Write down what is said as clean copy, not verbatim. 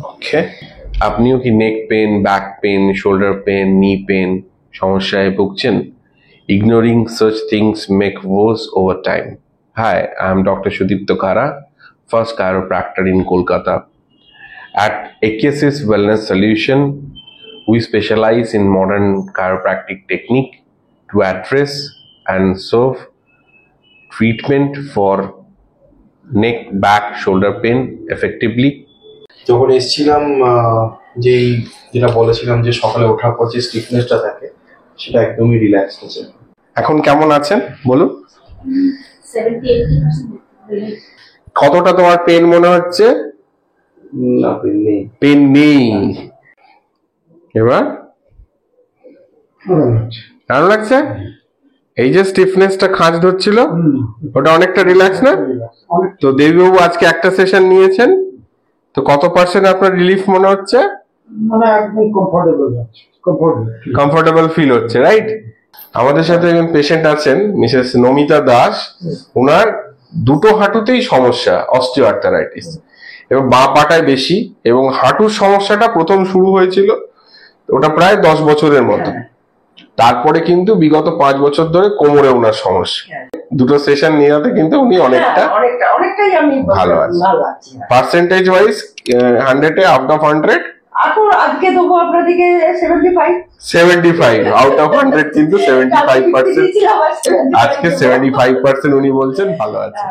ওকে, আপনিও কি নেক pen, back pain, shoulder pain, নি পেন সমস্যায় ভুগছেন? Ignoring such things make worse over time. Hi, I am Dr. Sudipto Kara, first chiropractor in Kolkata. At AKSS Wellness Solution, we specialize in modern chiropractic technique to address and serve treatment for neck, back, shoulder pain effectively. যখন এসেছিলাম যেটা বলেছিলাম যে সকালে ওঠার পর যে স্টিফনেসটা থাকে সেটা একদমই রিল্যাক্স হচ্ছে। এখন কেমন আছেন বলুন? 70-80% কতটা তোমার পেন মনে হচ্ছে? না, পেন নেই। পেন নেই। এবার ভালো লাগছে? এই যে স্টিফনেসটা খাঁজ ধরছিল ওটা অনেকটা রিল্যাক্স না? তো দেবীবাবু আজকে একটা সেশন নিয়েছেন, তো কত পার্সেন্ট আপনার রিলিফ মনে হচ্ছে? মানে একদম কমফোর্টেবল ফিল হচ্ছে, রাইট? আমাদের সাথে একজন পেশেন্ট আছেন, মিসেস নমিতা দাস। ওনার দুটো হাঁটুতেই সমস্যা, অস্টিওআর্থারাইটিস, এবং বাঁ পাটায় বেশি, এবং হাঁটুর সমস্যাটা প্রথম শুরু হয়েছিল ওটা প্রায় 10 বছরের মতো। তারপরে কিন্তু বিগত 5 বছর ধরে কোমরে ওনার সমস্যা। দুটো সেশন নেওয়াতে কিন্তু উনি অনেকটাই আমি ভালো আছি। পার্সেন্টেজ ওয়াইজ 100-এ আউট অফ 100? এখন আজকে দেবো আপনাদেরকে 75 আউট অফ 100, কিন্তু 75%। আজকে 75% উনি বলছেন ভালো আছে।